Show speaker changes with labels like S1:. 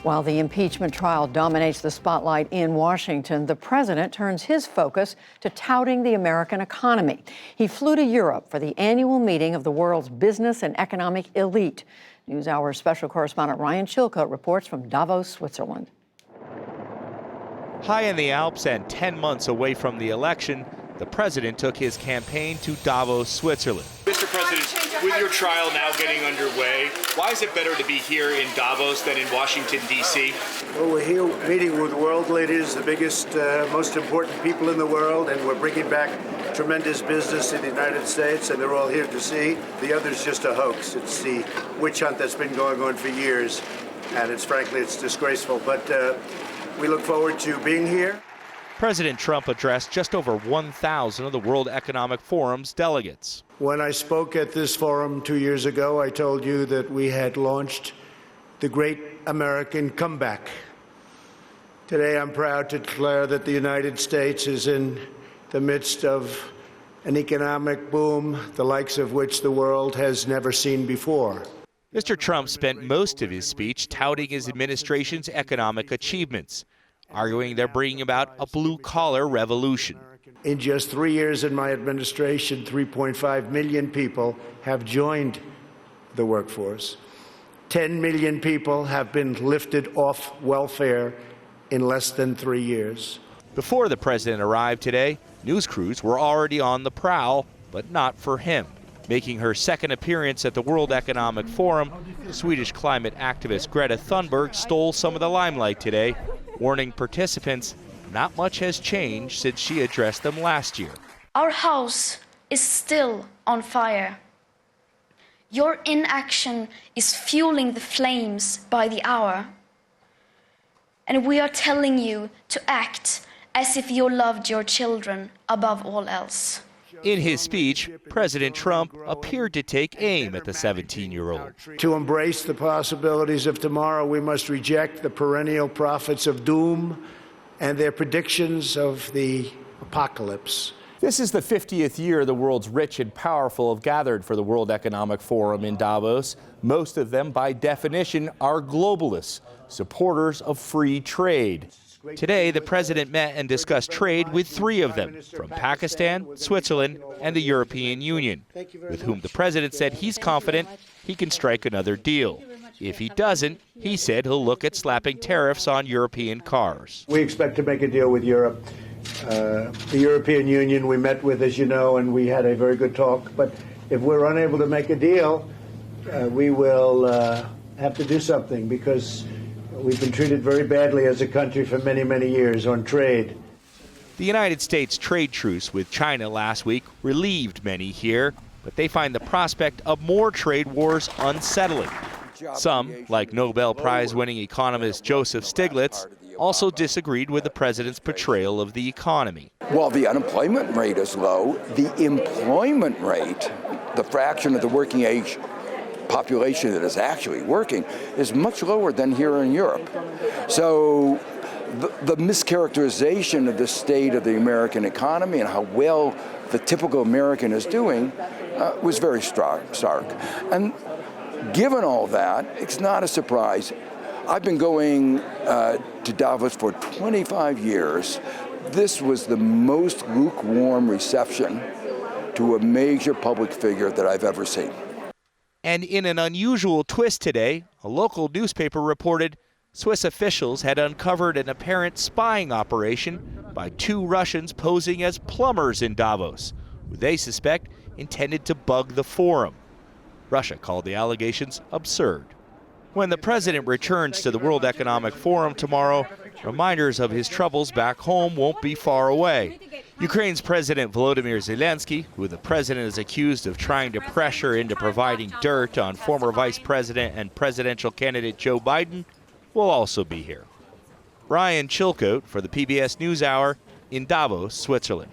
S1: While the impeachment trial dominates the spotlight in Washington, the president turns his focus to touting the American economy. He flew to Europe for the annual meeting of the world's business and economic elite. NewsHour special correspondent Ryan Chilcote reports from Davos, Switzerland.
S2: High in the Alps and 10 months away from the election, the president took his campaign to Davos, Switzerland.
S3: Mr. President, with your trial now getting underway, why is it better to be here in Davos than in Washington, D.C.?
S4: Well, we're here meeting with world leaders, the biggest, most important people in the world, and we're bringing back tremendous business in the United States, and they're all here to see. The other's just a hoax. It's the witch hunt that's been going on for years, and frankly, it's disgraceful. But we look forward to being here.
S2: President Trump addressed just over 1,000 of the World Economic Forum's delegates.
S4: When I spoke at this forum 2 years ago, I told you that we had launched the great American comeback. Today, I'm proud to declare that the United States is in the midst of an economic boom, the likes of which the world has never seen before.
S2: Mr. Trump spent most of his speech touting his administration's economic achievements, arguing they're bringing about a blue-collar revolution.
S4: In just 3 years in my administration, 3.5 million people have joined the workforce. 10 million people have been lifted off welfare in less than 3 years.
S2: Before the president arrived today, news crews were already on the prowl, but not for him. Making her second appearance at the World Economic Forum, Swedish climate activist Greta Thunberg stole some of the limelight today, warning participants not much has changed since she addressed them last year.
S5: Our house is still on fire. Your inaction is fueling the flames by the hour. And we are telling you to act as if you loved your children above all else.
S2: In his speech, President Trump appeared to take aim at the 17-year-old.
S4: To embrace the possibilities of tomorrow, we must reject the perennial prophets of doom and their predictions of the apocalypse.
S6: This is the 50th year the world's rich and powerful have gathered for the World Economic Forum in Davos. Most of them, by definition, are globalists, supporters of free trade.
S2: Today, the president met and discussed trade with three of them, from Pakistan, Switzerland, and the European Union, with whom the president said he's confident he can strike another deal. If he doesn't, he said he'll look at slapping tariffs on European cars.
S4: We expect to make a deal with Europe. The European Union we met with, as you know, and we had a very good talk. But if we're unable to make a deal, we will have to do something, because we've been treated very badly as a country for many, many years on trade.
S2: The United States trade truce with China last week relieved many here, but they find the prospect of more trade wars unsettling. Some, like Nobel Prize-winning economist Joseph Stiglitz, also disagreed with the president's portrayal of the economy.
S7: While the unemployment rate is low, the employment rate, the fraction of the working age population that is actually working, is much lower than here in Europe. So the mischaracterization of the state of the American economy and how well the typical American is doing was very stark. And given all that, it's not a surprise. I've been going to Davos for 25 years. This was the most lukewarm reception to a major public figure that I've ever seen.
S2: And in an unusual twist today, a local newspaper reported Swiss officials had uncovered an apparent spying operation by two Russians posing as plumbers in Davos, who they suspect intended to bug the forum. Russia called the allegations absurd. When the president returns to the World Economic Forum tomorrow, reminders of his troubles back home won't be far away. Ukraine's President Volodymyr Zelensky, who the president is accused of trying to pressure into providing dirt on former vice president and presidential candidate Joe Biden, will also be here. Ryan Chilcote for the PBS NewsHour in Davos, Switzerland.